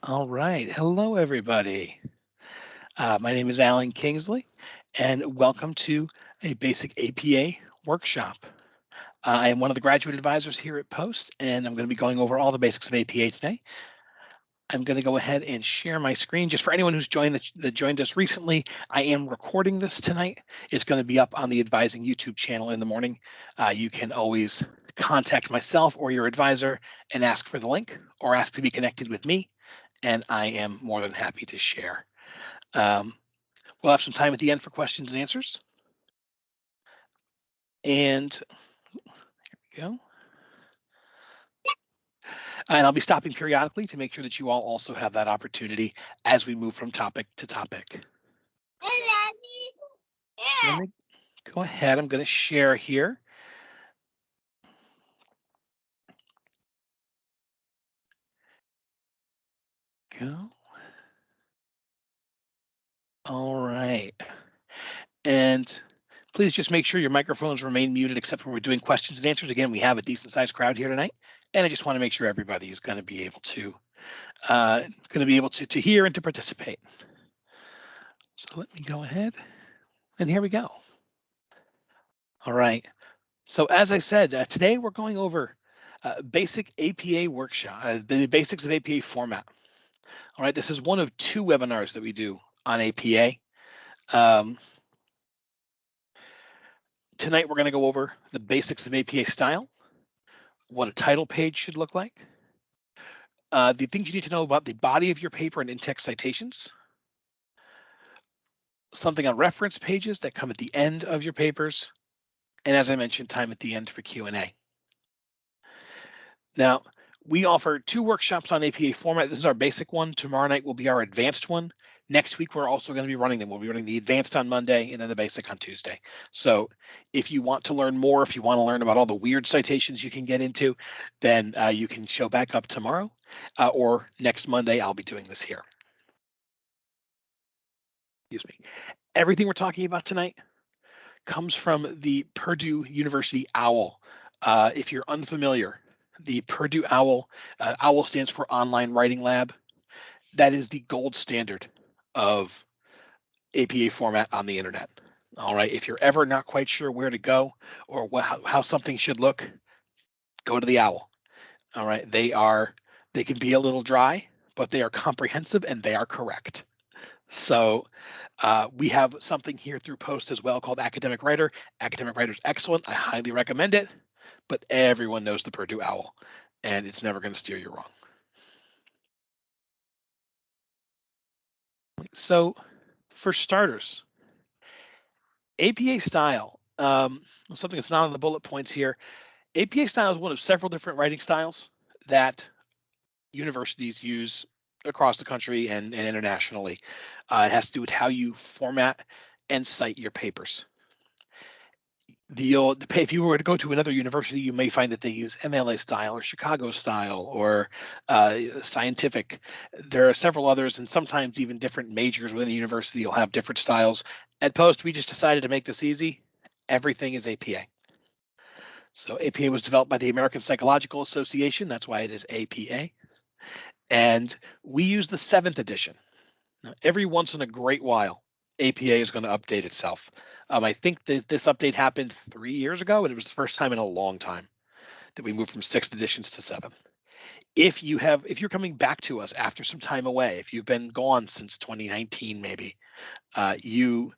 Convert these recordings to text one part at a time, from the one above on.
All right. Hello, everybody. My name is Alan Kingsley, and welcome to a basic APA workshop. I am one of the graduate advisors here at Post, and I'm going to be going over all the basics of APA today. I'm going to go ahead and share my screen. Just for anyone who's that joined us recently, I am recording this tonight. It's going to be up on the Advising YouTube channel in the morning. You can always contact myself or your advisor and ask for the link or ask to be connected with me, and I am more than happy to share. We'll have some time at the end for questions and answers. And here we go. And I'll be stopping periodically to make sure that you all also have that opportunity as we move from topic to topic. So let me go ahead. I'm going to share here. Go. All right. And please just make sure your microphones remain muted except when we're doing questions and answers. Again, we have a decent sized crowd here tonight, and I just want to make sure everybody is going to be able to hear and to participate. So let me go ahead, and here we go. All right. So as I said, today we're going over basic APA workshop, the basics of APA format. All right, this is one of two webinars that we do on APA. Tonight we're going to go over the basics of APA style, what a title page should look like, the things you need to know about the body of your paper and in-text citations, something on reference pages that come at the end of your papers, and as I mentioned, time at the end for Q&A. Now, we offer two workshops on APA format. This is our basic one. Tomorrow night will be our advanced one. Next week, we're also going to be running them. We'll be running the advanced on Monday and then the basic on Tuesday. So if you want to learn more, if you want to learn about all the weird citations you can get into, then you can show back up tomorrow or next Monday. I'll be doing this here. Excuse me. Everything we're talking about tonight comes from the Purdue University OWL. If you're unfamiliar, the Purdue OWL, OWL stands for Online Writing Lab. That is the gold standard of APA format on the internet. All right, if you're ever not quite sure where to go or how something should look, go to the OWL. All right, they can be a little dry, but they are comprehensive and they are correct. So we have something here through Post as well called Academic Writer. Academic Writer is excellent. I highly recommend it, but everyone knows the Purdue OWL, and it's never going to steer you wrong. So for starters, APA style, something that's not on the bullet points here. APA style is one of several different writing styles that universities use across the country and internationally. It has to do with how you format and cite your papers. If you were to go to another university, you may find that they use MLA style or Chicago style or scientific. There are several others, and sometimes even different majors within the university will have different styles. At Post, we just decided to make this easy. Everything is APA. So APA was developed by the American Psychological Association. That's why it is APA. And we use the 7th edition. Now, every once in a great while, APA is going to update itself. I think this update happened 3 years ago, and it was the first time in a long time that we moved from 6th editions to 7th. If you're coming back to us after some time away, if you've been gone since 2019, maybe, you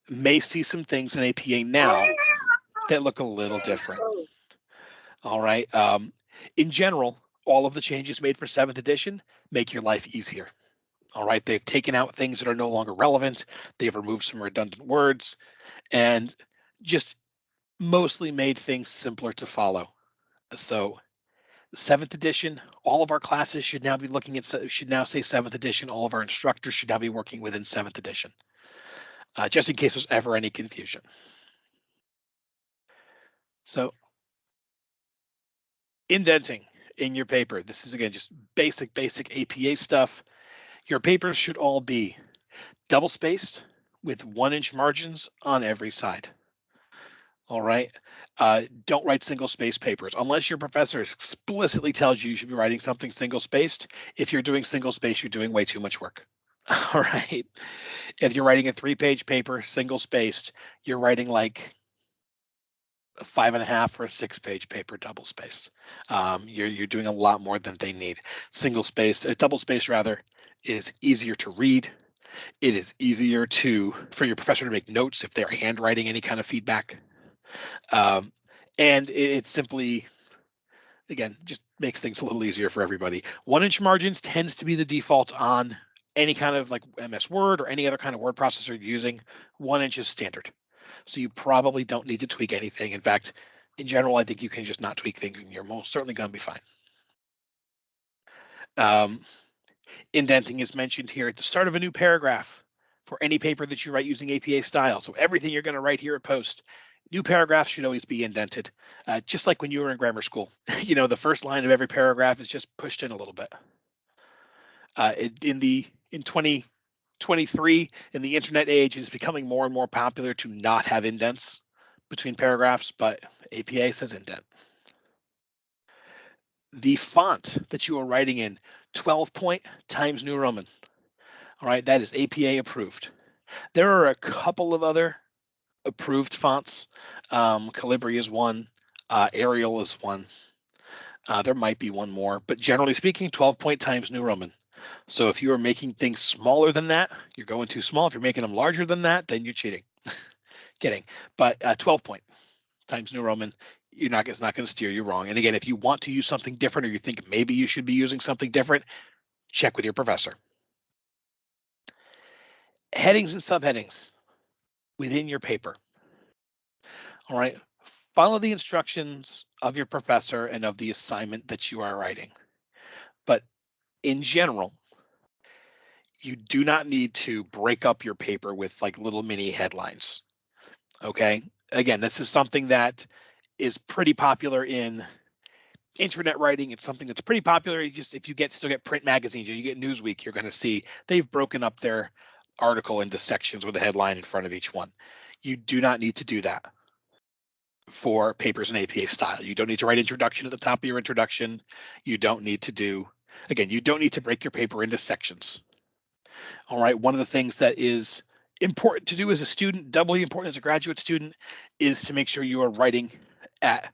may see some things in APA now that look a little different. All right. In general, all of the changes made for 7th edition make your life easier. All right. They've taken out things that are no longer relevant. They've removed some redundant words and just mostly made things simpler to follow. So 7th edition, all of our classes should now say 7th edition. All of our instructors should now be working within 7th edition, just in case there's ever any confusion. So indenting in your paper. This is, again, just basic APA stuff. Your papers should all be double spaced with 1-inch margins on every side. All right. Don't write single space papers unless your professor explicitly tells you you should be writing something single spaced. If you're doing single space, you're doing way too much work. All right. If you're writing a 3-page paper, single spaced, you're writing like a 5.5 or a 6-page paper, double spaced. You're doing a lot more than they need. Single spaced, double spaced rather, is easier to read. It is easier for your professor to make notes if they're handwriting any kind of feedback. And it simply, again, just makes things a little easier for everybody. 1-inch margins tends to be the default on any kind of like MS Word or any other kind of word processor you're using. 1 inch is standard. So you probably don't need to tweak anything. In fact, in general, I think you can just not tweak things and you're most certainly going to be fine. Indenting is mentioned here at the start of a new paragraph for any paper that you write using APA style. So everything you're going to write here at Post, new paragraphs should always be indented, just like when you were in grammar school. The first line of every paragraph is just pushed in a little bit. In 2023, in the internet age, it's becoming more and more popular to not have indents between paragraphs, but APA says indent. The font that you are writing in, 12-point Times New Roman. All right, that is APA approved. There are a couple of other approved fonts. Calibri is one. Arial is one. There might be one more, but generally speaking, 12-point Times New Roman. So if you are making things smaller than that, you're going too small. If you're making them larger than that, then you're cheating. Kidding. But 12-point Times New Roman, it's not going to steer you wrong. And again, if you want to use something different or you think maybe you should be using something different, check with your professor. Headings and subheadings within your paper. All right. Follow the instructions of your professor and of the assignment that you are writing. But in general, you do not need to break up your paper with like little mini headlines. Okay. Again, this is something that is pretty popular in internet writing. It's something that's pretty popular. If you still get print magazines, you get Newsweek, you're going to see they've broken up their article into sections with a headline in front of each one. You do not need to do that for papers in APA style. You don't need to write introduction at the top of your introduction. You don't need to break your paper into sections. All right, one of the things that is important to do as a student, doubly important as a graduate student, is to make sure you are writing at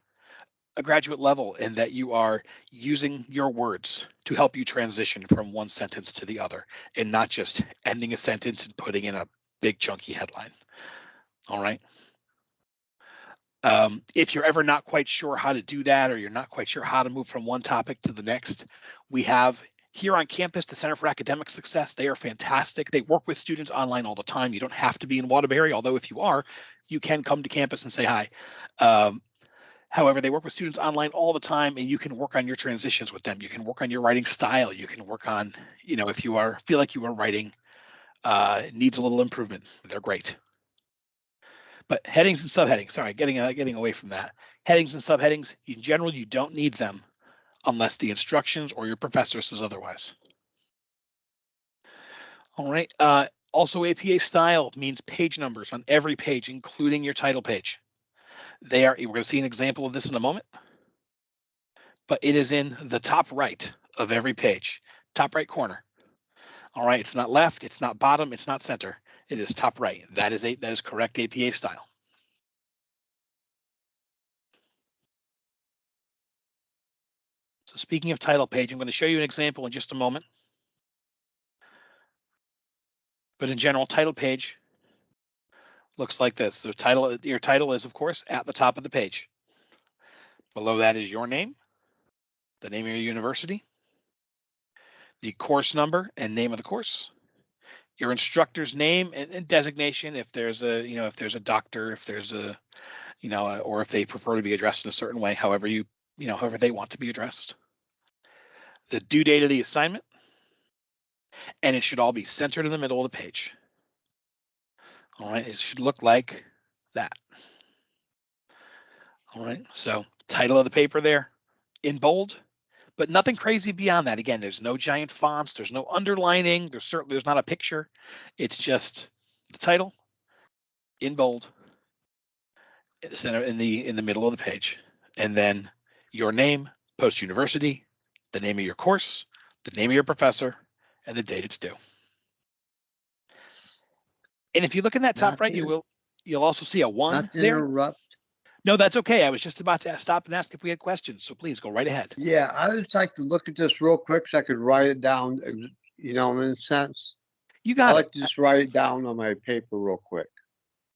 a graduate level and that you are using your words to help you transition from one sentence to the other and not just ending a sentence and putting in a big chunky headline. All right. If you're ever not quite sure how to do that, or you're not quite sure how to move from one topic to the next, we have here on campus the Center for Academic Success. They are fantastic. They work with students online all the time. You don't have to be in Waterbury, although if you are, you can come to campus and say hi. However, they work with students online all the time, and you can work on your transitions with them. You can work on your writing style. You can work on, if you feel like you are writing needs a little improvement, they're great. But headings and subheadings, sorry, getting away from that. Headings and subheadings, in general, you don't need them unless the instructions or your professor says otherwise. All right. Also, APA style means page numbers on every page, including your title page. We're going to see an example of this in a moment, but it is in the top right of every page, top right corner. All right. It's not left. It's not bottom. It's not center. It is top right. That is correct APA style. So speaking of title page, I'm going to show you an example in just a moment. But in general, title page looks like this. So your title is, of course, at the top of the page. Below that is your name, the name of your university, the course number and name of the course, your instructor's name and designation, if there's a doctor, if there's or if they prefer to be addressed in a certain way, however they want to be addressed, the due date of the assignment, and it should all be centered in the middle of the page. All right, it should look like that. All right, so title of the paper there in bold, but nothing crazy beyond that. Again, there's no giant fonts, there's no underlining, there's not a picture. It's just the title in bold, center in the middle of the page, and then your name, post university, the name of your course, the name of your professor, and the date it's due. And if you look in that top right, you'll also see a 1 Not to there. interrupt. No, that's okay. I was just about to stop and ask if we had questions, so please go right ahead. Yeah, I would like to look at this real quick so I could write it down, you know, in a sense. You I got like it. to just write it down on my paper real quick.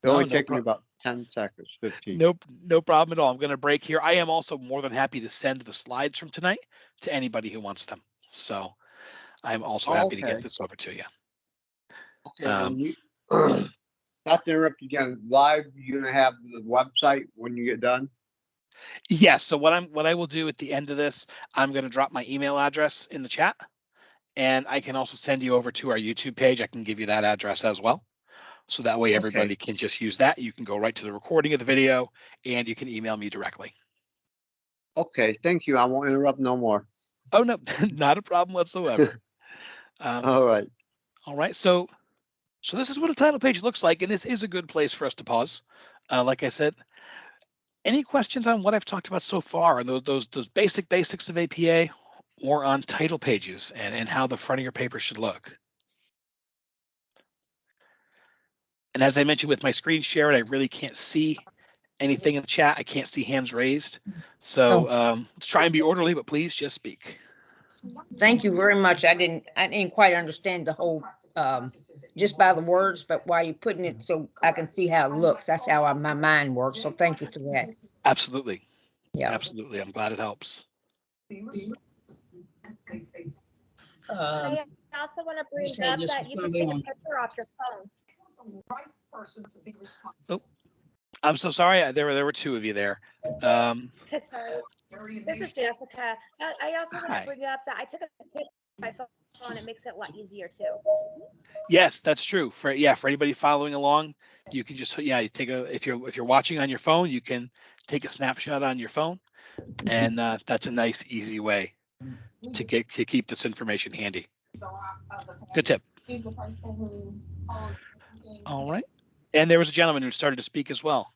It only take me about 10 seconds, 15. No problem at all. I'm going to break here. I am also more than happy to send the slides from tonight to anybody who wants them. So I'm also happy to get this over to you. Okay. Not to interrupt you again. Live, you're gonna have the website when you get done. Yes. So what I will do at the end of this, I'm going to drop my email address in the chat, and I can also send you over to our YouTube page. I can give you that address as well. So that way everybody can just use that. You can go right to the recording of the video, and you can email me directly. Okay, thank you. I won't interrupt no more. Oh, no, not a problem whatsoever. All right. All right. So this is what a title page looks like, and this is a good place for us to pause. Like I said, any questions on what I've talked about so far, and those basics of APA, or on title pages and how the front of your paper should look? And as I mentioned with my screen shared, I really can't see anything in the chat. I can't see hands raised. So let's try and be orderly, but please just speak. Thank you very much. I didn't quite understand the whole just by the words, but while you're putting it so I can see how it looks, that's how my mind works. So thank you for that. Absolutely. Yeah. Absolutely. I'm glad it helps. I also want to bring up that you can take a picture off your phone. Oh, I'm so sorry. There were two of you there. Sorry. This is Jessica. I also want to bring up that I took a picture of my phone. It makes it a lot easier too. Yes, that's true. For anybody following along, you can just you take if you're watching on your phone, you can take a snapshot on your phone, and that's a nice easy way to keep this information handy. Good tip. All right. And there was a gentleman who started to speak as well.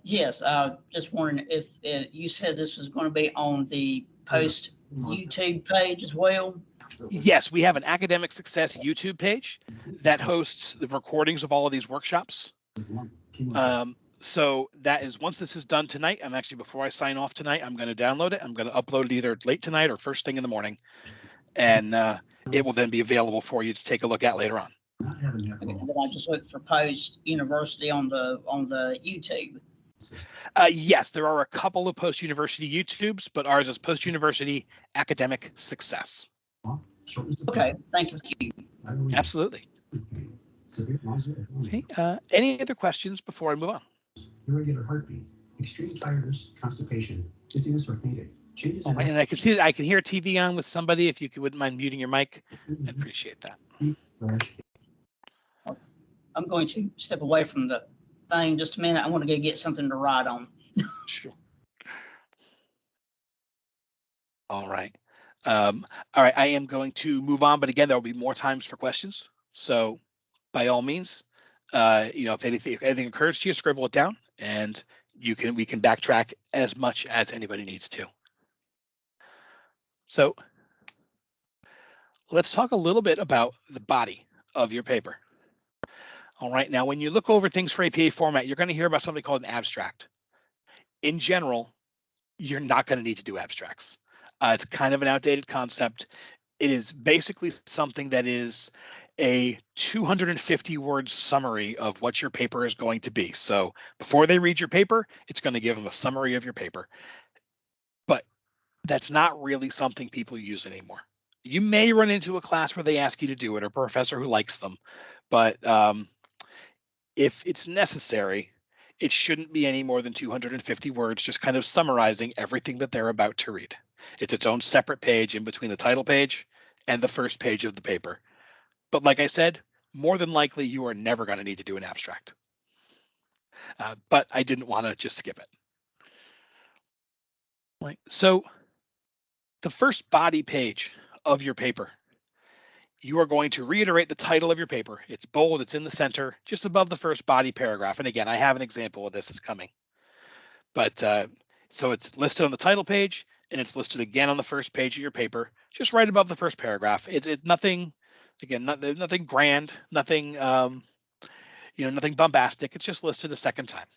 Yes, just wondering if you said this was going to be on the Post YouTube page as well. Yes, we have an Academic Success YouTube page that hosts the recordings of all of these workshops. So that is, once this is done tonight, before I sign off tonight, I'm going to download it. I'm going to upload it either late tonight or first thing in the morning. And it will then be available for you to take a look at later on. And then I just look for Post University on the YouTube. Yes, there are a couple of Post University YouTubes, but ours is Post University Academic Success. Okay, thank you. Absolutely. Okay, any other questions before I move on? Irregular heartbeat, extreme tiredness, constipation, dizziness or fainting. All right, and I can hear TV on with somebody. If you wouldn't mind muting your mic, I'd appreciate that. I'm going to step away from the thing just a minute. I want to go get something to write on. Sure. All right. All right. I am going to move on, but again, there will be more times for questions. So by all means, if anything occurs to you, scribble it down, and we can backtrack as much as anybody needs to. So let's talk a little bit about the body of your paper. All right. Now, when you look over things for APA format, you're going to hear about something called an abstract. In general, you're not going to need to do abstracts. It's kind of an outdated concept. It is basically something that is a 250-word summary of what your paper is going to be. So before they read your paper, it's going to give them a summary of your paper. But that's not really something people use anymore. You may run into a class where they ask you to do it, or a professor who likes them. But if it's necessary, it shouldn't be any more than 250 words, just kind of summarizing everything that they're about to read. It's its own separate page in between the title page and the first page of the paper. But like I said, more than likely, you are never going to need to do an abstract. But I didn't want to just skip it. Right. So the first body page of your paper you are going to reiterate the title of your paper. It's bold, it's in the center, just above the first body paragraph. And again, I have an example of this that's coming. But so it's listed on the title page, and it's listed again on the first page of your paper, just right above the first paragraph. It's nothing, again, nothing grand, nothing, nothing bombastic. It's just listed a second time.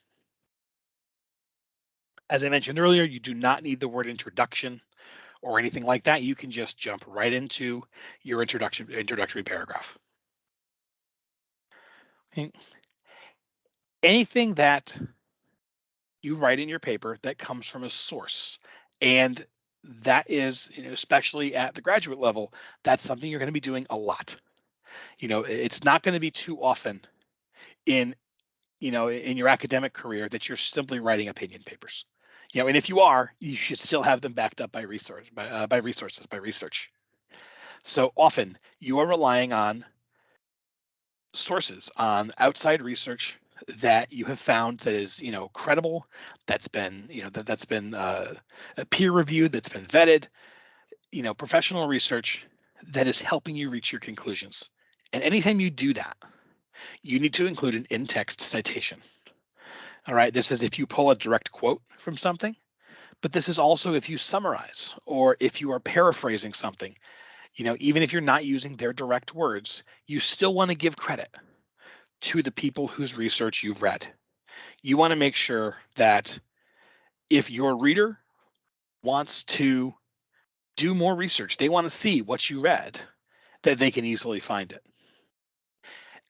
As I mentioned earlier, you do not need the word introduction or anything like that. You can just jump right into your introductory paragraph. Okay. Anything that you write in your paper that comes from a source, and that is, especially at the graduate level, that's something you're going to be doing a lot. It's not going to be too often in your academic career that you're simply writing opinion papers. And if you are, you should still have them backed up by research. So often you are relying on sources, on outside research that you have found that is, credible, that's been, that's been peer reviewed, that's been vetted, professional research that is helping you reach your conclusions. And anytime you do that, you need to include an in-text citation. All right, this is if you pull a direct quote from something, but this is also if you summarize or if you are paraphrasing something. Even if you're not using their direct words, you still want to give credit to the people whose research you've read. You want to make sure that if your reader wants to do more research, they want to see what you read, that they can easily find it.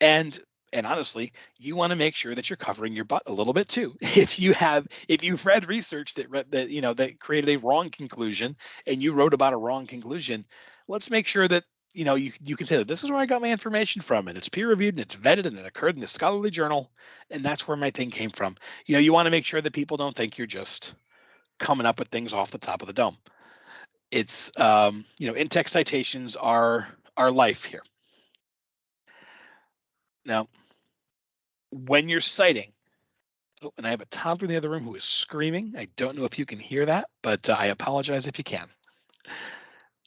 And honestly, you want to make sure that you're covering your butt a little bit too. If you've read research that created a wrong conclusion and you wrote about a wrong conclusion, let's make sure that you can say that this is where I got my information from, and it's peer reviewed and it's vetted and it occurred in the scholarly journal, and that's where my thing came from. You want to make sure that people don't think you're just coming up with things off the top of the dome. It's in-text citations are life here. Now, when you're citing, and I have a toddler in the other room who is screaming. I don't know if you can hear that, but I apologize if you can.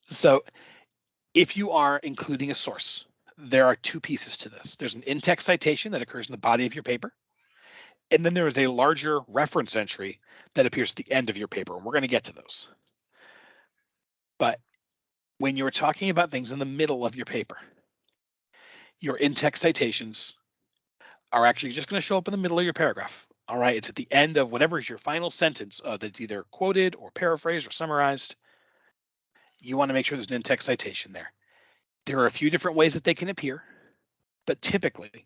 So if you are including a source, there are two pieces to this. There's an in-text citation that occurs in the body of your paper. And then there is a larger reference entry that appears at the end of your paper. And we're going to get to those. But when you're talking about things in the middle of your paper, your in-text citations are actually just going to show up in the middle of your paragraph. All right, it's at the end of whatever is your final sentence that's either quoted or paraphrased or summarized. You want to make sure there's an in-text citation there. There are a few different ways that they can appear, but typically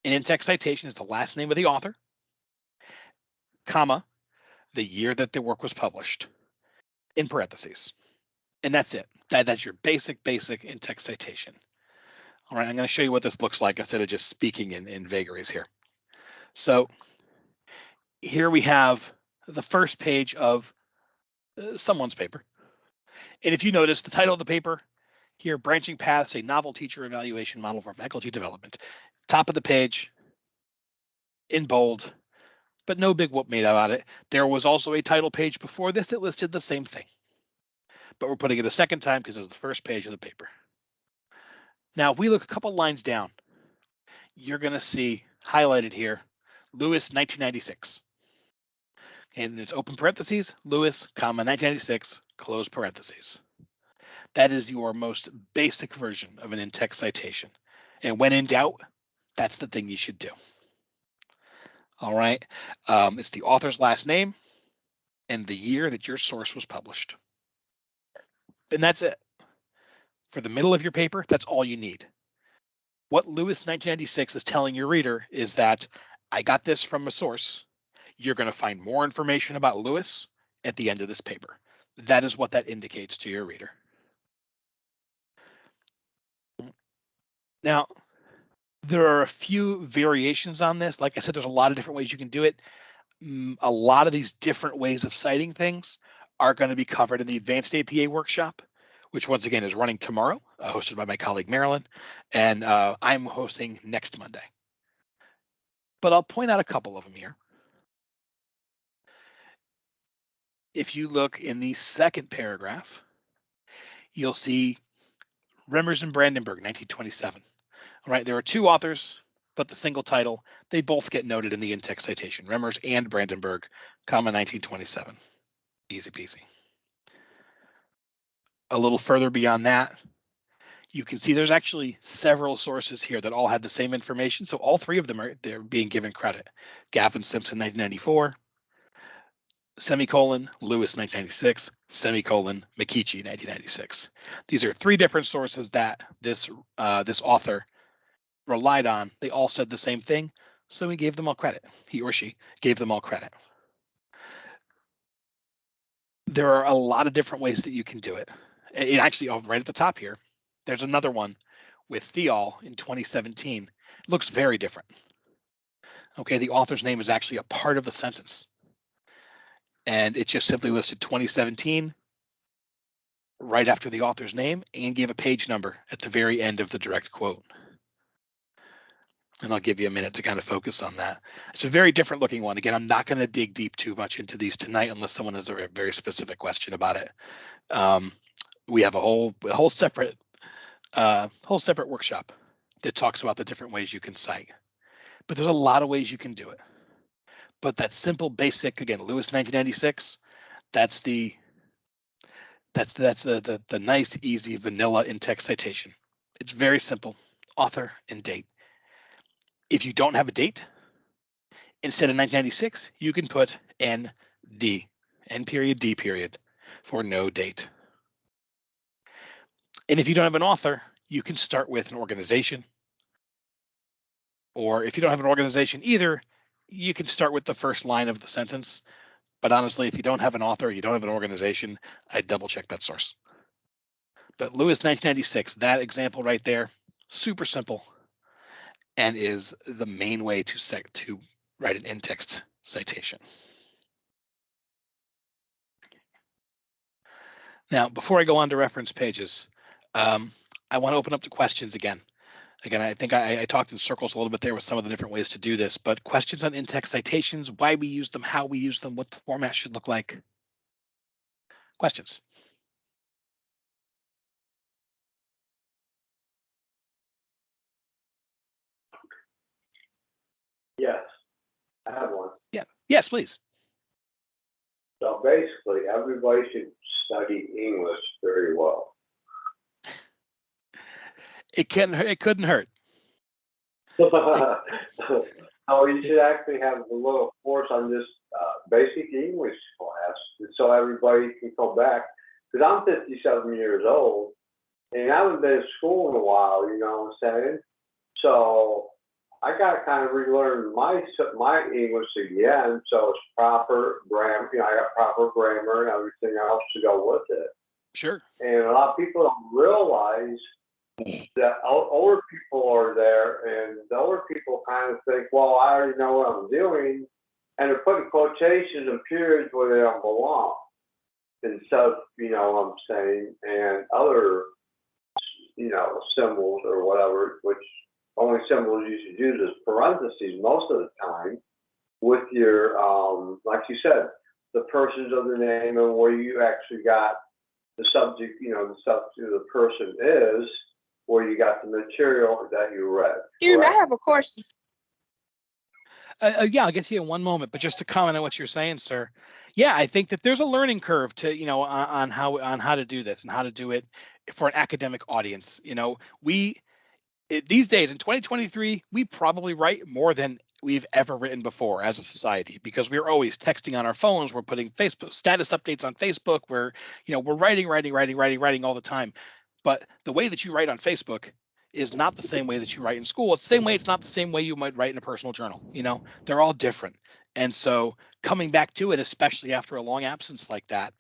an in-text citation is the last name of the author, comma, the year that the work was published, in parentheses. And that's it. That's your basic in-text citation. All right, I'm going to show you what this looks like instead of just speaking in vagaries here. So here we have the first page of someone's paper. And if you notice the title of the paper here, Branching Paths, a Novel Teacher Evaluation Model for Faculty Development. Top of the page in bold, but no big whoop made about it. There was also a title page before this that listed the same thing, but we're putting it a second time because it was the first page of the paper. Now, if we look a couple lines down, you're going to see highlighted here, Lewis, 1996. And it's open parentheses, Lewis, comma, 1996, close parentheses. That is your most basic version of an in-text citation. And when in doubt, that's the thing you should do. All right. It's the author's last name and the year that your source was published. And that's it. For the middle of your paper, that's all you need. What Lewis 1996 is telling your reader is that I got this from a source. You're going to find more information about Lewis at the end of this paper. That is what that indicates to your reader. Now, there are a few variations on this. Like I said, there's a lot of different ways you can do it. A lot of these different ways of citing things are going to be covered in the Advanced APA workshop, which once again is running tomorrow, hosted by my colleague Marilyn, and I'm hosting next Monday. But I'll point out a couple of them here. If you look in the second paragraph, you'll see Remmers and Brandenburg, 1927. All right, there are two authors, but the single title, they both get noted in the in-text citation. Remmers and Brandenburg, comma 1927. Easy peasy. A little further beyond that, you can see there's actually several sources here that all had the same information. So all three of them they're being given credit. Gavin Simpson, 1994, semicolon, Lewis, 1996, semicolon, McKeechee, 1996. These are three different sources that this author relied on. They all said the same thing, so he gave them all credit. He or she gave them all credit. There are a lot of different ways that you can do it. And actually, right at the top here, there's another one with Theall in 2017. It looks very different. Okay, the author's name is actually a part of the sentence. And it just simply listed 2017 right after the author's name and gave a page number at the very end of the direct quote. And I'll give you a minute to kind of focus on that. It's a very different looking one. Again, I'm not going to dig deep too much into these tonight unless someone has a very specific question about it. We have a whole separate workshop that talks about the different ways you can cite. But there's a lot of ways you can do it. But that simple basic, again, Lewis 1996, that's the nice, easy, vanilla in-text citation. It's very simple, author and date. If you don't have a date, instead of 1996, you can put ND, N period, D period, for no date. And if you don't have an author, you can start with an organization. Or if you don't have an organization either, you can start with the first line of the sentence. But honestly, if you don't have an author, you don't have an organization, I'd double check that source. But Lewis 1996, that example right there, super simple, and is the main way to write an in-text citation. Now, before I go on to reference pages, I want to open up to questions again. Again, I think I talked in circles a little bit there with some of the different ways to do this, but questions on in-text citations, why we use them, how we use them, what the format should look like. Questions? Yes, I have one. Yeah. Yes, please. So basically, everybody should study English very well. It couldn't hurt. Oh, you should actually have a little course on this basic English class, so everybody can come back. Because I'm 57 years old, and I haven't been to school in a while. You know what I'm saying? So I got to kind of relearn my English again, so it's proper grammar. You know, I got proper grammar and everything else to go with it. Sure. And a lot of people don't realize that older people are there, and the older people kind of think, well, I already know what I'm doing, and they're putting quotations and periods where they don't belong, instead of, you know what I'm saying, and other, you know, symbols or whatever, which only symbols you should use is parentheses most of the time with your, like you said, the persons of the name and where you actually got the subject, you know, the subject of the person is, where you got the material that you read. Dude, I have a question. Yeah, I'll get to you in one moment, but just to comment on what you're saying, sir. Yeah, I think that there's a learning curve to, you know, on how to do this and how to do it for an academic audience. You know, these days in 2023, we probably write more than we've ever written before as a society, because we're always texting on our phones. We're putting Facebook status updates on Facebook. We're writing all the time. But the way that you write on Facebook is not the same way that you write in school. It's the same way. It's not the same way you might write in a personal journal. You know, they're all different. And so coming back to it, especially after a long absence like that,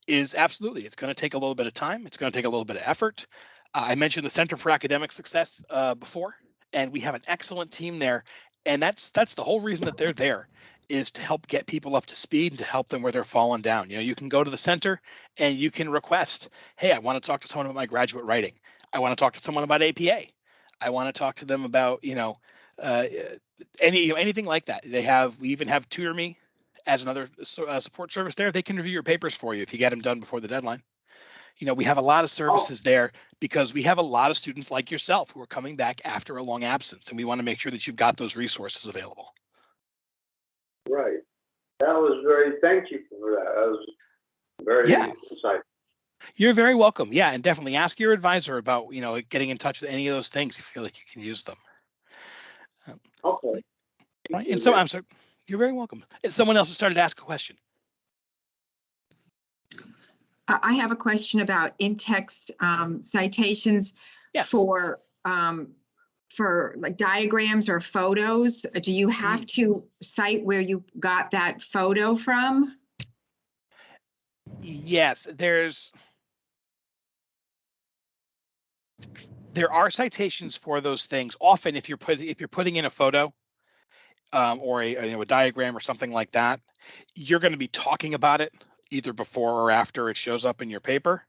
is absolutely, it's going to take a little bit of time. It's going to take a little bit of effort. I mentioned the Center for Academic Success before, and we have an excellent team there. And that's the whole reason that they're there, is to help get people up to speed and to help them where they're falling down. You know, you can go to the center and you can request, hey, I want to talk to someone about my graduate writing. I want to talk to someone about APA. I want to talk to them about, anything like that. We even have TutorMe as another support service there. They can review your papers for you if you get them done before the deadline. We have a lot of services there because we have a lot of students like yourself who are coming back after a long absence, and we want to make sure that you've got those resources available. Right. That was thank you for that. That was very insightful. You're very welcome. Yeah, and definitely ask your advisor about, getting in touch with any of those things if you feel like you can use them. Okay. Right. And so I'm sorry. You're very welcome. And someone else has started to ask a question. I have a question about in-text citations for like diagrams or photos. Do you have to cite where you got that photo from? Yes, there are citations for those things. Often, if you're putting in a photo or a diagram or something like that, you're going to be talking about it either before or after it shows up in your paper,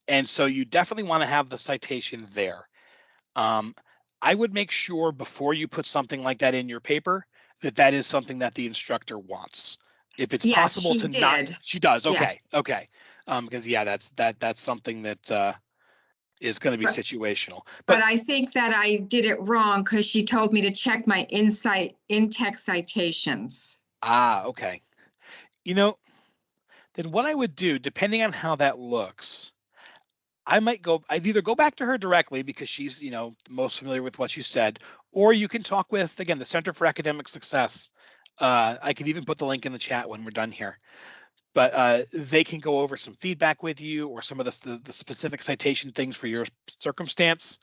and so you definitely want to have the citation there. I would make sure before you put something like that in your paper that is something that the instructor wants. If it's possible to not, she does. Okay, okay, because that's something that is going to be situational. But I think that I did it wrong because she told me to check my in-text citations. Ah, okay. Then what I would do, depending on how that looks, I'd either go back to her directly because she's, most familiar with what you said, or you can talk with, again, the Center for Academic Success. I could even put the link in the chat when we're done here, but they can go over some feedback with you or some of the specific citation things for your circumstance.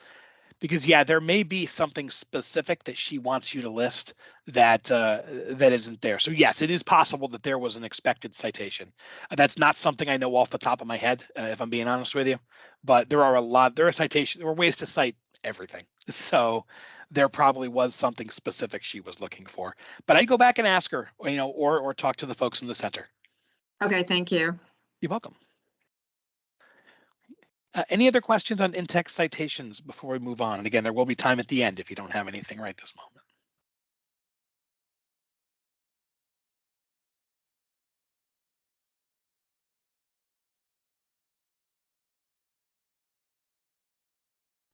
Because there may be something specific that she wants you to list that isn't there. So yes, it is possible that there was an expected citation. That's not something I know off the top of my head, if I'm being honest with you. But there are ways to cite everything. So there probably was something specific she was looking for. But I'd go back and ask her, or talk to the folks in the center. Okay, thank you. You're welcome. Any other questions on in-text citations before we move on? And again, there will be time at the end if you don't have anything right this moment.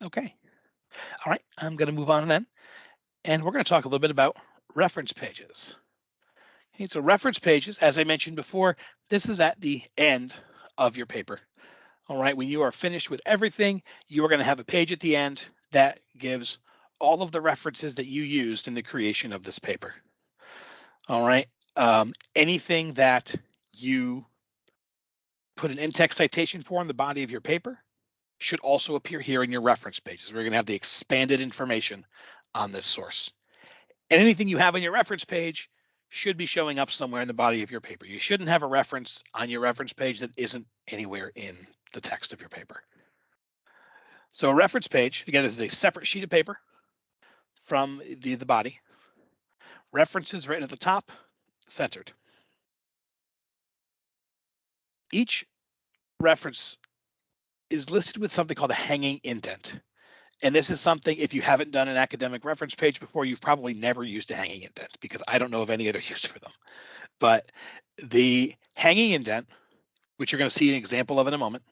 Okay. All right, I'm going to move on then. And we're going to talk a little bit about reference pages. Okay, so reference pages, as I mentioned before, this is at the end of your paper. All right, when you are finished with everything, you are going to have a page at the end that gives all of the references that you used in the creation of this paper. All right, anything that you put an in-text citation for in the body of your paper should also appear here in your reference pages. We're going to have the expanded information on this source. And anything you have on your reference page should be showing up somewhere in the body of your paper. You shouldn't have a reference on your reference page that isn't anywhere in the text of your paper. So a reference page, again, this is a separate sheet of paper from the body. References written at the top, centered. Each reference is listed with something called a hanging indent. And this is something, if you haven't done an academic reference page before, you've probably never used a hanging indent because I don't know of any other use for them. But the hanging indent, which you're going to see an example of in a moment,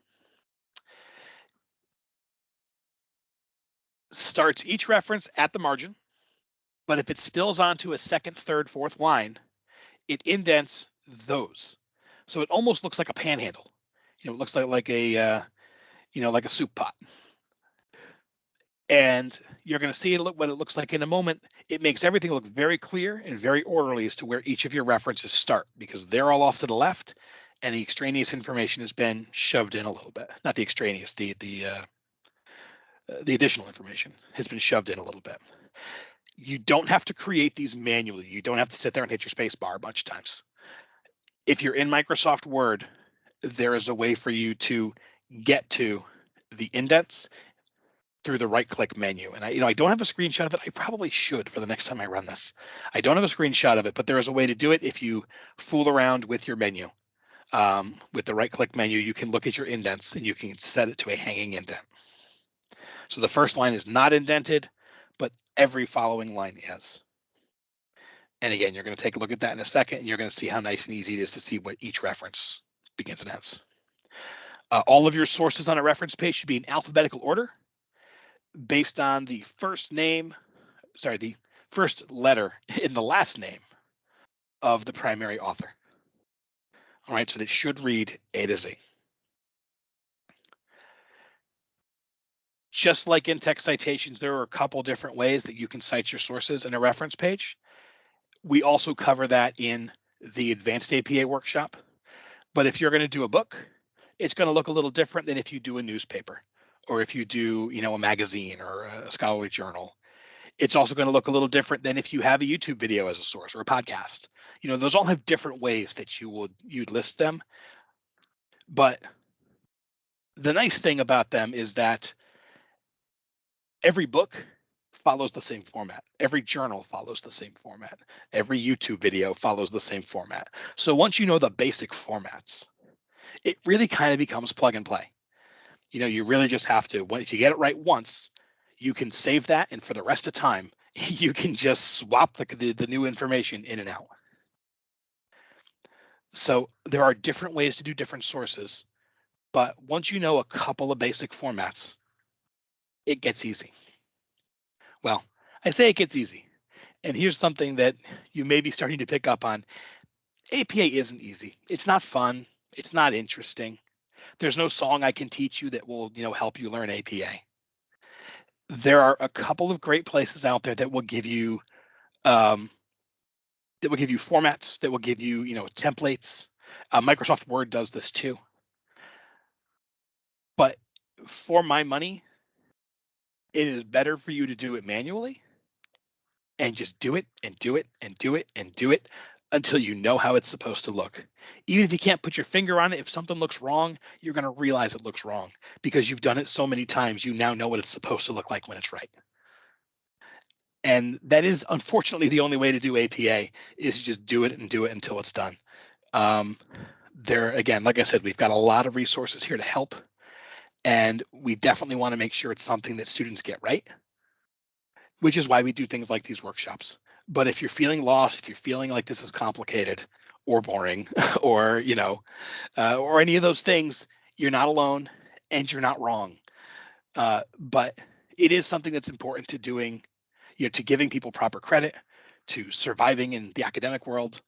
starts each reference at the margin, but if it spills onto a second, third, fourth line, it indents those. So it almost looks like a panhandle. It looks like a like a soup pot. And you're going to see what it looks like in a moment. It makes everything look very clear and very orderly as to where each of your references start, because they're all off to the left and the extraneous information has been shoved in a little bit. Not the extraneous, the additional information has been shoved in a little bit. You don't have to create these manually. You don't have to sit there and hit your space bar a bunch of times. If you're in Microsoft Word, there is a way for you to get to the indents through the right-click menu. And I don't have a screenshot of it. I probably should for the next time I run this. I don't have a screenshot of it, but there is a way to do it if you fool around with your menu. With the right-click menu, you can look at your indents and you can set it to a hanging indent. So the first line is not indented, but every following line is. And again, you're going to take a look at that in a second, and you're going to see how nice and easy it is to see what each reference begins and ends. All of your sources on a reference page should be in alphabetical order based on the first letter in the last name of the primary author. All right, so it should read A to Z. Just like in-text citations, there are a couple different ways that you can cite your sources in a reference page. We also cover that in the Advanced APA workshop. But if you're going to do a book, it's going to look a little different than if you do a newspaper, or if you do, a magazine or a scholarly journal. It's also going to look a little different than if you have a YouTube video as a source or a podcast. Those all have different ways that you'd list them. But the nice thing about them is that every book follows the same format. Every journal follows the same format. Every YouTube video follows the same format. So once you know the basic formats, it really kind of becomes plug and play. You really just have to, if you get it right once, you can save that, and for the rest of time, you can just swap the new information in and out. So there are different ways to do different sources, but once you know a couple of basic formats, it gets easy. Well, I say it gets easy, and here's something that you may be starting to pick up on. APA isn't easy. It's not fun. It's not interesting. There's no song I can teach you that will, help you learn APA. There are a couple of great places out there that will give you formats, that will give you, templates. Microsoft Word does this too. But for my money, it is better for you to do it manually and just do it and do it and do it and do it until you know how it's supposed to look. Even if you can't put your finger on it, if something looks wrong, you're going to realize it looks wrong because you've done it so many times. You now know what it's supposed to look like when it's right. And that is unfortunately the only way to do APA, is just do it and do it until it's done. Again, like I said, we've got a lot of resources here to help, and we definitely want to make sure it's something that students get right, which is why we do things like these workshops. But if you're feeling lost, if you're feeling like this is complicated or boring or, or any of those things, you're not alone and you're not wrong. But it is something that's important to doing, to giving people proper credit, to surviving in the academic world,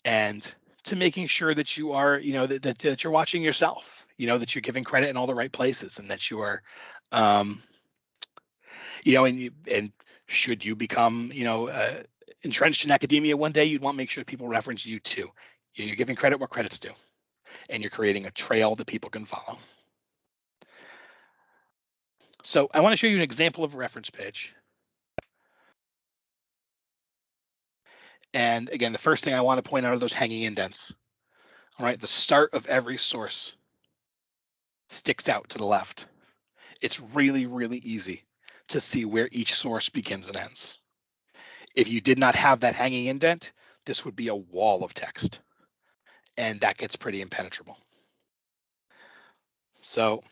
and to making sure that you are, that you're watching yourself, that you're giving credit in all the right places, and that you are, and should you become, entrenched in academia one day, you'd want to make sure people reference you too. You're giving credit where credit's due, and you're creating a trail that people can follow. So I want to show you an example of a reference page. And again, the first thing I want to point out are those hanging indents. All right, the start of every source sticks out to the left. It's really, really easy to see where each source begins and ends. If you did not have that hanging indent, this would be a wall of text, and that gets pretty impenetrable. So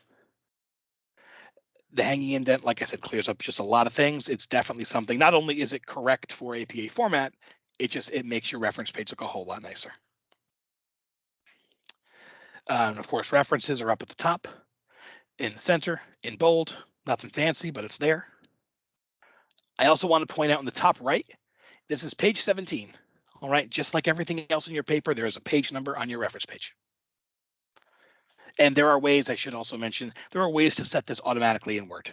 the hanging indent, like I said, clears up just a lot of things. It's definitely something, not only is it correct for APA format, it makes your reference page look a whole lot nicer. And of course, references are up at the top, in the center, in bold, nothing fancy, but it's there. I also want to point out in the top right, this is page 17. All right, just like everything else in your paper, there is a page number on your reference page. And there are ways, I should also mention, there are ways to set this automatically in Word.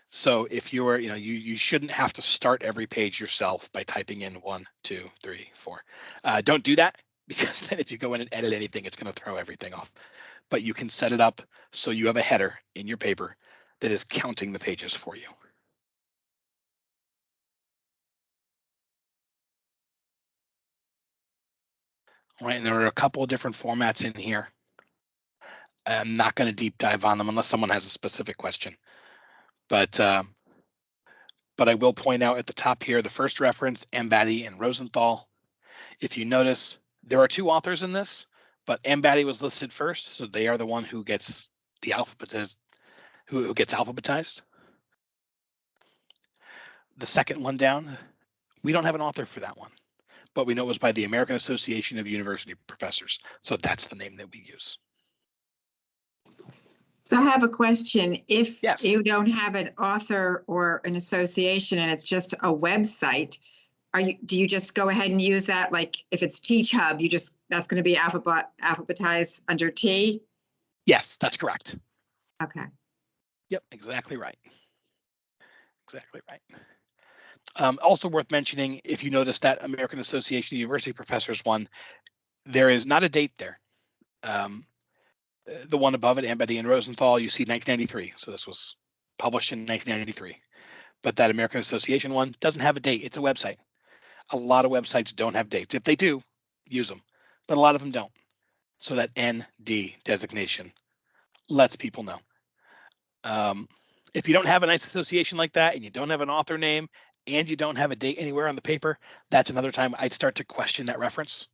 So if you're, you shouldn't have to start every page yourself by typing in 1, 2, 3, 4. Don't do that, because then if you go in and edit anything, it's going to throw everything off. But you can set it up so you have a header in your paper that is counting the pages for you. All right, and there are a couple of different formats in here. I'm not going to deep dive on them unless someone has a specific question. But I will point out at the top here, the first reference, Ambati and Rosenthal. If you notice, there are 2 authors in this, but Ambati was listed first, so they are the one who gets the alphabetized, who gets alphabetized. The second one down, we don't have an author for that one, but we know it was by the American Association of University Professors. So that's the name that we use. So I have a question. If Yes. you don't have an author or an association and it's just a website, do you just go ahead and use that? Like if it's Teach Hub, that's going to be alphabetized under T? Yes, that's correct. Okay. Yep, exactly right. Exactly right. Also worth mentioning, if you notice that American Association of University Professors one, there is not a date there. The one above it, Ambeddy and Rosenthal, you see 1993. So this was published in 1993. But that American Association one doesn't have a date. It's a website. A lot of websites don't have dates. If they do, use them. But a lot of them don't. So that ND designation lets people know. If you don't have a nice association like that and you don't have an author name and you don't have a date anywhere on the paper, that's another time I'd start to question that reference.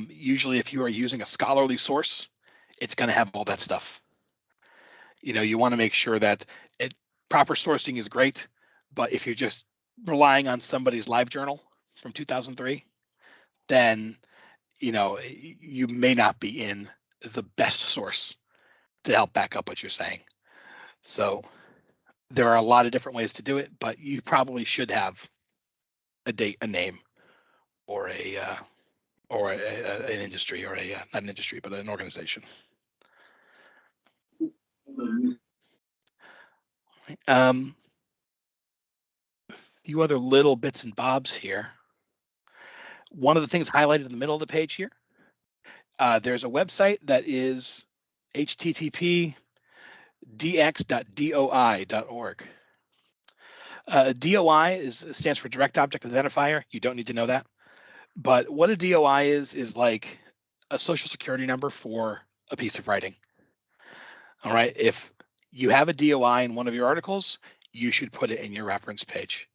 Usually if you are using a scholarly source, it's going to have all that stuff. You know, you want to make sure that proper sourcing is great, but if you're just relying on somebody's live journal from 2003, then, you know, you may not be in the best source to help back up what you're saying. So there are a lot of different ways to do it, but you probably should have a date, a name, or an industry, or not an industry, but an organization. A few other little bits and bobs here. One of the things highlighted in the middle of the page here, there's a website that is http://dx.doi.org. DOI stands for Direct Object Identifier. You don't need to know that. But what a DOI is like a social security number for a piece of writing. All right. If you have a DOI in one of your articles, you should put it in your reference page.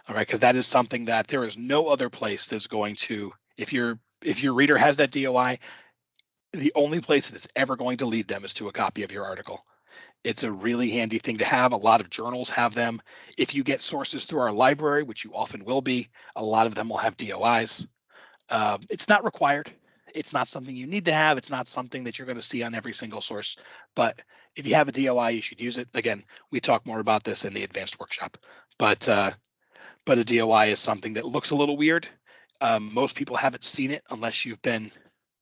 All right, because that is something that there is no other place that's going to, if your reader has that DOI, the only place that's ever going to lead them is to a copy of your article. It's a really handy thing to have. A lot of journals have them. If you get sources through our library, which you often will be, a lot of them will have DOIs. It's not required. It's not something you need to have. It's not something that you're going to see on every single source. But if you have a DOI, you should use it. Again, we talk more about this in the advanced workshop. But a DOI is something that looks a little weird. Most people haven't seen it unless you've been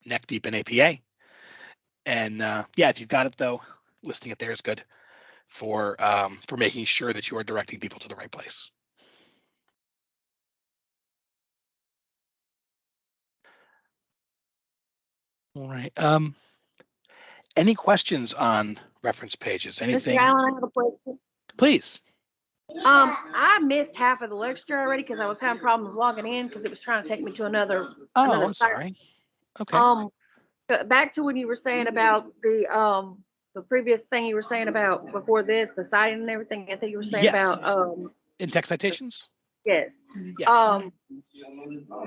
neck deep in APA. And yeah, if you've got it though, listing it there is good for making sure that you are directing people to the right place. All right. Any questions on reference pages? Anything? Mr. Allen, I have a question. Please. I missed half of the lecture already because I was having problems logging in because it was trying to take me to another. Oh, another I'm site. sorry. Okay. Back to when you were saying about the previous thing you were saying about before this, the citing and everything. I think you were saying Yes. about in-text citations. Yes. Yes.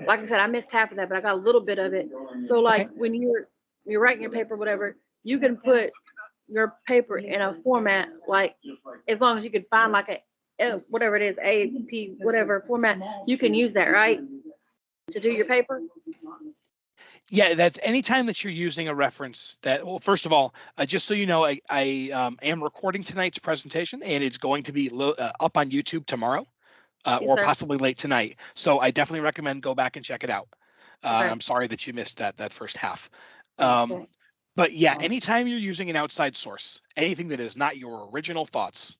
Like I said, I missed half of that, but I got a little bit of it. So like when you're writing your paper, whatever, you can put your paper in a format, like as long as you can find like whatever it is, AAP, whatever format, you can use that, right? To do your paper? Yeah, that's anytime that you're using a reference that, well, first of all, just so you know, I am recording tonight's presentation and it's going to be up on YouTube tomorrow or possibly late tonight. So I definitely recommend go back and check it out. I'm sorry that you missed that first half. But yeah, anytime you're using an outside source, anything that is not your original thoughts,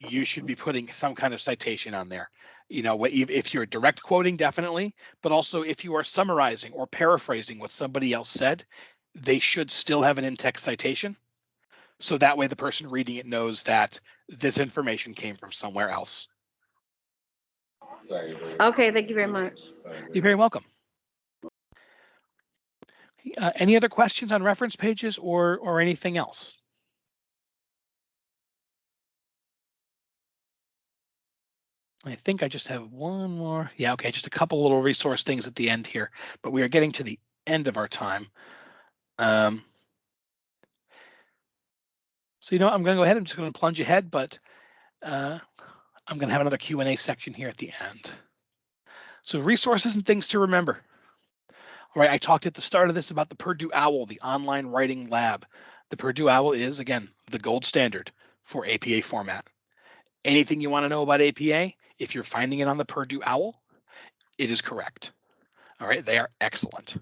you should be putting some kind of citation on there. You know, if you're direct quoting, definitely, but also if you are summarizing or paraphrasing what somebody else said, they should still have an in-text citation. So that way the person reading it knows that this information came from somewhere else. Okay, thank you very much. You're very welcome. Any other questions on reference pages or anything else? I think I just have one more. Yeah, okay, just a couple little resource things at the end here, but we are getting to the end of our time. So, you know, I'm going to go ahead. I'm just going to plunge ahead, but I'm going to have another Q&A section here at the end. So resources and things to remember. All right, I talked at the start of this about the Purdue OWL, the online writing lab. The Purdue OWL is, again, the gold standard for APA format. Anything you want to know about APA, if you're finding it on the Purdue OWL, it is correct. All right, they are excellent.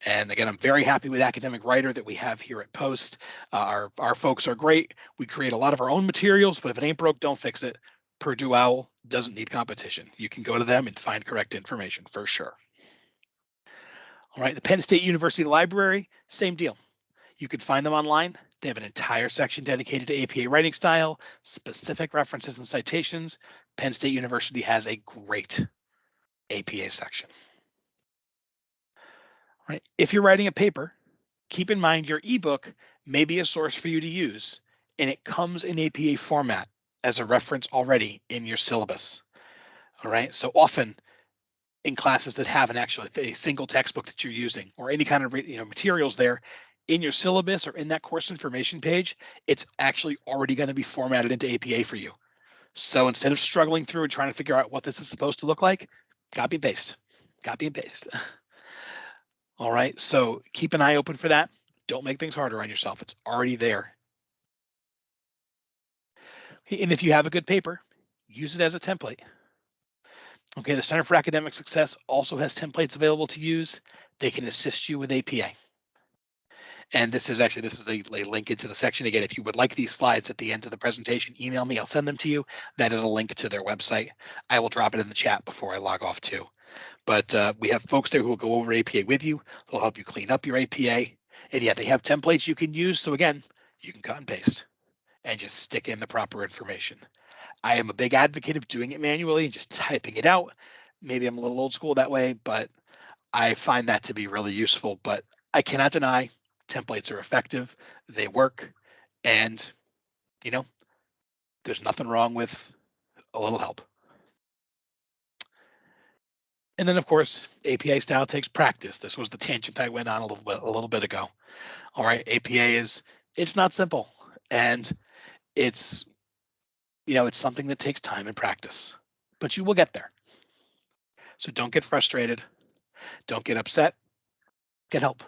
And again, I'm very happy with Academic Writer that we have here at Post. Our folks are great. We create a lot of our own materials, but if it ain't broke, don't fix it. Purdue OWL doesn't need competition. You can go to them and find correct information for sure. All right, the Penn State University Library, same deal. You could find them online. They have an entire section dedicated to APA writing style, specific references and citations. Penn State University has a great APA section. All right, if you're writing a paper, keep in mind your ebook may be a source for you to use, and it comes in APA format as a reference already in your syllabus. All right, so often in classes that have a single textbook that you're using or any kind of materials there in your syllabus or in that course information page, it's actually already going to be formatted into APA for you. So instead of struggling through and trying to figure out what this is supposed to look like, copy and paste, copy and paste. All right, so keep an eye open for that. Don't make things harder on yourself. It's already there. And if you have a good paper, use it as a template. Okay, the Center for Academic Success also has templates available to use. They can assist you with APA. And this is a link into the section. Again, if you would like these slides at the end of the presentation, email me, I'll send them to you. That is a link to their website. I will drop it in the chat before I log off too. But we have folks there who will go over APA with you. They'll help you clean up your APA. And yeah, they have templates you can use. So again, you can cut and paste and just stick in the proper information. I am a big advocate of doing it manually and just typing it out. Maybe I'm a little old school that way, but I find that to be really useful. But I cannot deny templates are effective. They work. And, there's nothing wrong with a little help. And then, of course, APA style takes practice. This was the tangent I went on a little bit ago. All right, APA it's not simple. And it's something that takes time and practice, but you will get there. So don't get frustrated. Don't get upset. Get help.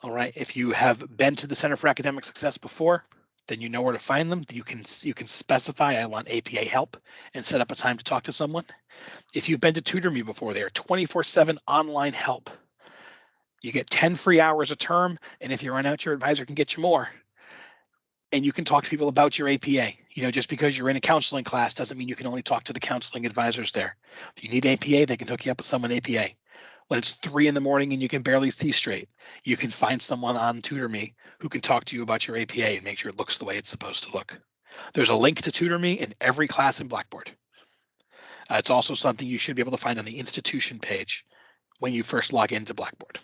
All right. If you have been to the Center for Academic Success before, then you know where to find them. You can specify I want APA help and set up a time to talk to someone. If you've been to TutorMe before, they are 24/7 online help. You get 10 free hours a term, and if you run out, your advisor can get you more. And you can talk to people about your APA. Just because you're in a counseling class doesn't mean you can only talk to the counseling advisors there. If you need APA, they can hook you up with someone APA. When it's 3 in the morning and you can barely see straight, you can find someone on TutorMe who can talk to you about your APA and make sure it looks the way it's supposed to look. There's a link to TutorMe in every class in Blackboard. It's also something you should be able to find on the institution page when you first log into Blackboard.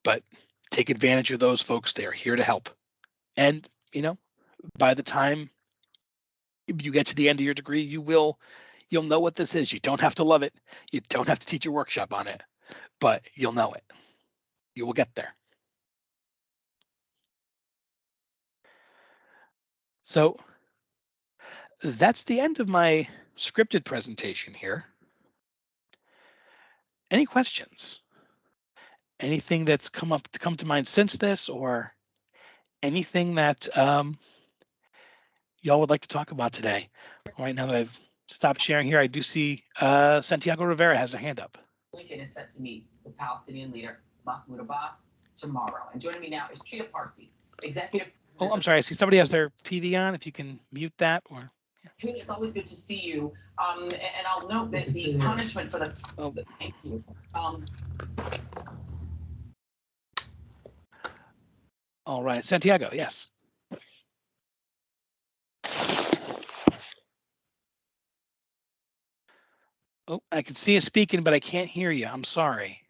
But take advantage of those folks. They are here to help. And, by the time you get to the end of your degree, you'll know what this is. You don't have to love it. You don't have to teach a workshop on it, but you'll know it. You will get there. So that's the end of my scripted presentation here. Any questions? Anything that's come to mind since this, or anything that y'all would like to talk about today? All right, now that I've stopped sharing here, I do see Santiago Rivera has a hand up. Lincoln is set to meet with Palestinian leader Mahmoud Abbas tomorrow. And joining me now is Trita Parsi, executive. Oh, I'm sorry. I see somebody has their TV on. If you can mute that, or. Trita, it's always good to see you. And I'll note that the punishment for the. Oh, thank you. All right, Santiago. Yes. Oh, I can see you speaking, but I can't hear you. I'm sorry.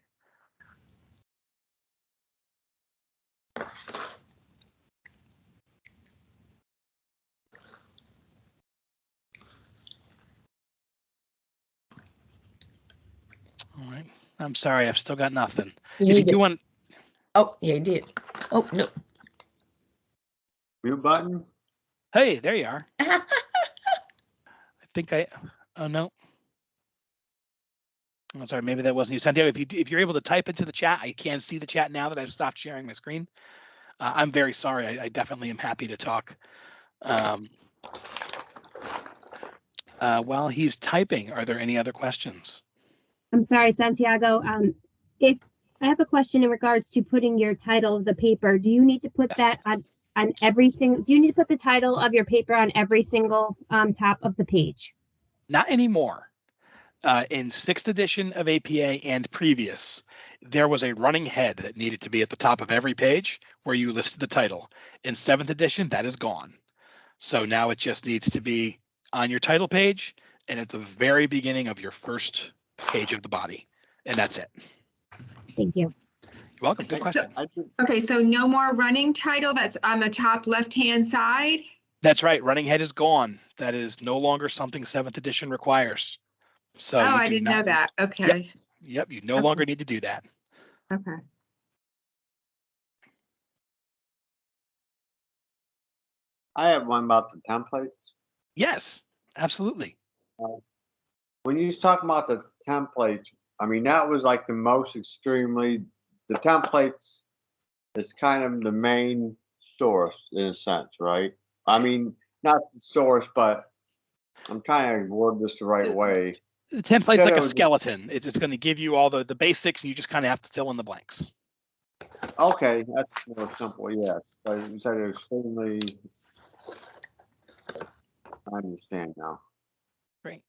All right. I'm sorry. I've still got nothing. If you do want. Oh, yeah, you did. Oh, no. Mute button. Hey, there you are. I think oh, no. I'm sorry, maybe that wasn't you, Santiago. If you're able to type into the chat, I can see the chat now that I've stopped sharing my screen. I'm very sorry. I definitely am happy to talk. While he's typing, are there any other questions? I'm sorry, Santiago. If I have a question in regards to putting your title of the paper, do you need to put Yes. that on every single, do you need to put the title of your paper on every single top of the page? Not anymore. In 6th edition of APA and previous, there was a running head that needed to be at the top of every page where you listed the title. In 7th edition, that is gone. So now it just needs to be on your title page and at the very beginning of your first page of the body. And that's it. Thank you. You're welcome. Good question. Okay, so no more running title. That's on the top left-hand side. That's right. Running head is gone. That is no longer something 7th edition requires. So Oh, you I do didn't not know need- that. Okay. Yep. You no Okay. longer need to do that. Okay. I have one about the templates. Yes, absolutely. When you was talking about the templates, I mean, that was like the most extremely, the templates is kind of the main source in a sense, right? I mean, not the source, but I'm trying to word this the right way. The template's like a Shadow- skeleton. It's just going to give you all the basics, and you just kind of have to fill in the blanks. Okay, that's more simple, yes. But you said it was extremely, I understand now. Great.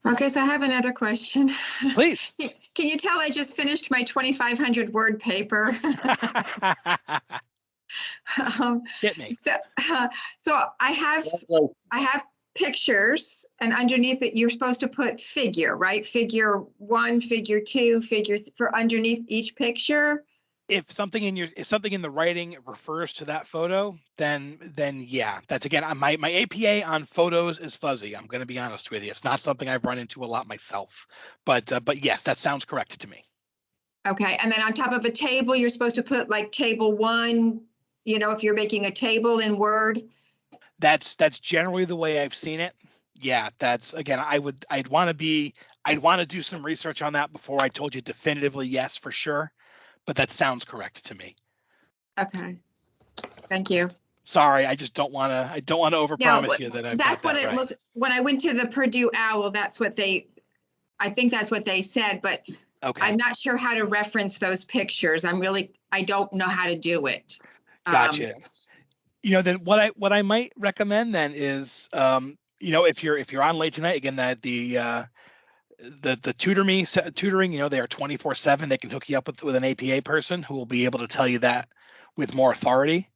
Okay, so I have another question. Please. Can you tell I just finished my 2,500 word paper? Hit me. So I have pictures, and underneath it, you're supposed to put figure, right? Figure 1, figure 2, for underneath each picture. If something in the writing refers to that photo, then yeah, that's again, my APA on photos is fuzzy. I'm going to be honest with you. It's not something I've run into a lot myself, but yes, that sounds correct to me. Okay, and then on top of a table, you're supposed to put like table 1, you know, if you're making a table in Word. That's generally the way I've seen it. Yeah, that's again, I'd want to do some research on that before I told you definitively yes for sure, but that sounds correct to me. Okay, thank you. Sorry, I just don't want to overpromise you that I've That's got what that it right. looked, when I went to the Purdue Owl, I think that's what they said, but Okay. I'm not sure how to reference those pictures. I don't know how to do it. Gotcha. Then what I might recommend then is, if you're on late tonight, again, that the tutoring, they are 24/7. They can hook you up with an APA person who will be able to tell you that with more authority,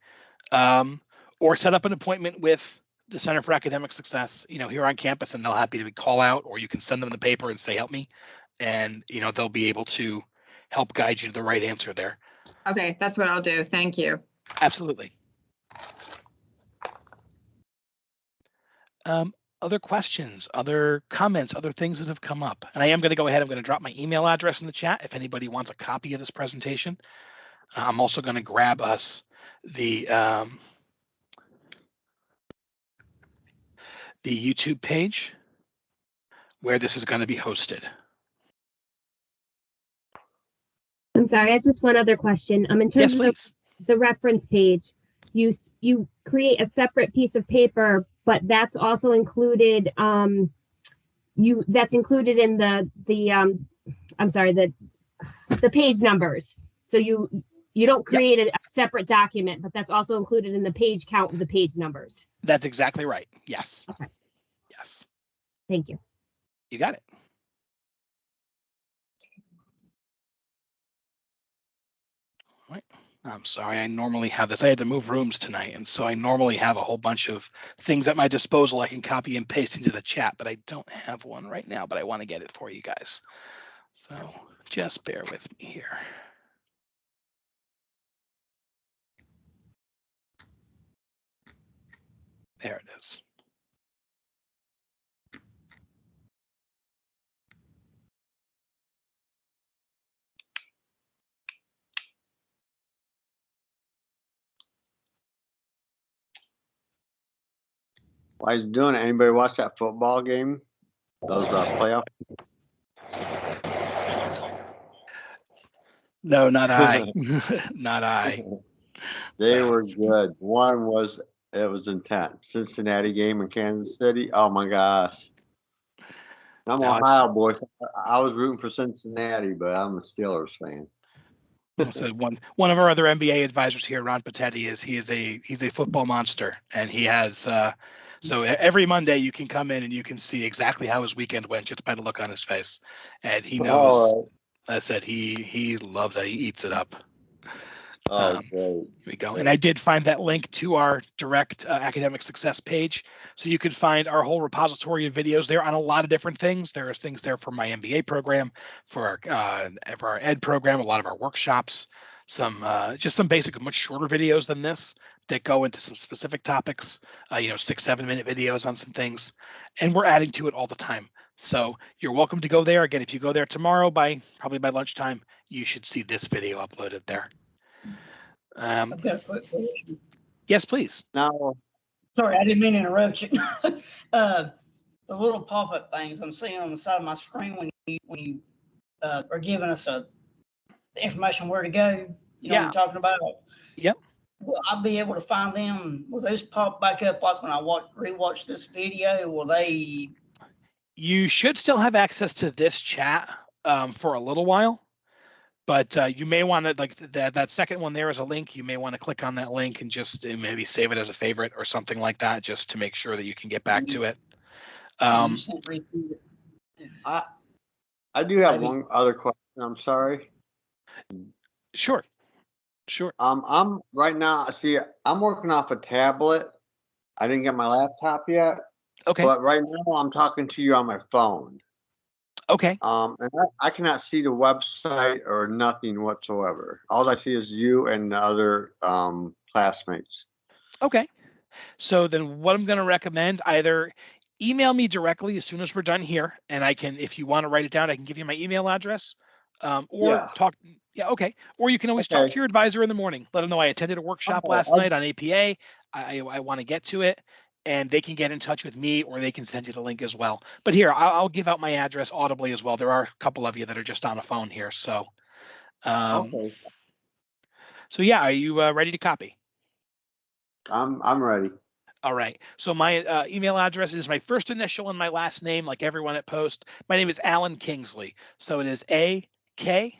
or set up an appointment with the Center for Academic Success, here on campus, and they'll happy to call out, or you can send them the paper and say, help me. And, they'll be able to help guide you to the right answer there. Okay, that's what I'll do. Thank you. Absolutely. Other questions, other comments, other things that have come up. And I am going to go ahead. I'm going to drop my email address in the chat if anybody wants a copy of this presentation. I'm also going to grab us the YouTube page where this is going to be hosted. I'm sorry, I have just one other question. In terms of the reference page, you create a separate piece of paper, but that's also included. That's included in the page numbers. So you don't create a separate document, but that's also included in the page count of the page numbers. That's exactly right. Yes. Okay. Yes. Thank you. You got it. All right. I'm sorry, I normally have this. I had to move rooms tonight, and so I normally have a whole bunch of things at my disposal I can copy and paste into the chat, but I don't have one right now, but I want to get it for you guys. So just bear with me here. There it is. While he's doing it, anybody watch that football game? Those playoff. No, not I. Not I. They were good. One was, it was intense. Cincinnati game in Kansas City. Oh my gosh. I'm No, Ohio boy. I was rooting for Cincinnati, but I'm a Steelers fan. So one of our other NBA advisors here, Ron Patetti, he's a football monster, and he has so every Monday you can come in and you can see exactly how his weekend went just by the look on his face, and he knows. I said he loves it. He eats it up. Oh, great. Here we go. And I did find that link to our direct academic success page. So you could find our whole repository of videos there on a lot of different things. There are things there for my MBA program, for our ed program, a lot of our workshops, just some basic, much shorter videos than this that go into some specific topics, 6-7 minute videos on some things. And we're adding to it all the time. So you're welcome to go there. Again, if you go there tomorrow probably by lunchtime, you should see this video uploaded there. I've got a quick question. Yes, please. No. Sorry, I didn't mean to interrupt you. The little pop-up things I'm seeing on the side of my screen when you are giving us the information where to go. You know what I'm talking about? Yep. Will I be able to find them? Will those pop back up like when I rewatch this video? Will they? You should still have access to this chat for a little while. But you may want to, like that second one there is a link. You may want to click on that link and just maybe save it as a favorite or something like that, just to make sure that you can get back to it. I do have one other question. I'm sorry. Sure. I'm right now. See, I'm working off a tablet. I didn't get my laptop yet. Okay. But right now I'm talking to you on my phone. Okay. And I cannot see the website or nothing whatsoever. All I see is you and the other classmates. Okay. So then what I'm going to recommend, either email me directly as soon as we're done here, and I can, if you want to write it down, I can give you my email address, or talk. Yeah. Okay. Or you can always talk to your advisor in the morning. Let them know I attended a workshop last night on APA. I want to get to it. And they can get in touch with me, or they can send you the link as well. But here, I'll give out my address audibly as well. There are a couple of you that are just on a phone here. So, so yeah, are you ready to copy? I'm ready. All right. So my email address is my first initial and my last name, like everyone at Post. My name is Alan Kingsley. So it is AKINGSLEY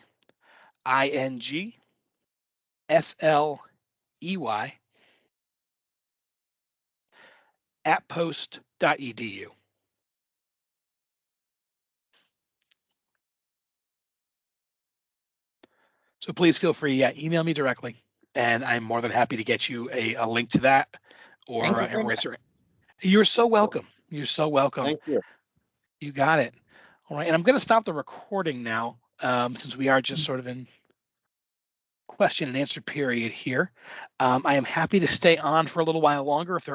@post.edu. So please feel free, email me directly, and I'm more than happy to get you a link to that. Or you're so welcome. You're so welcome. Thank you. You got it. All right, and I'm going to stop the recording now, since we are just sort of in question and answer period here. I am happy to stay on for a little while longer if there are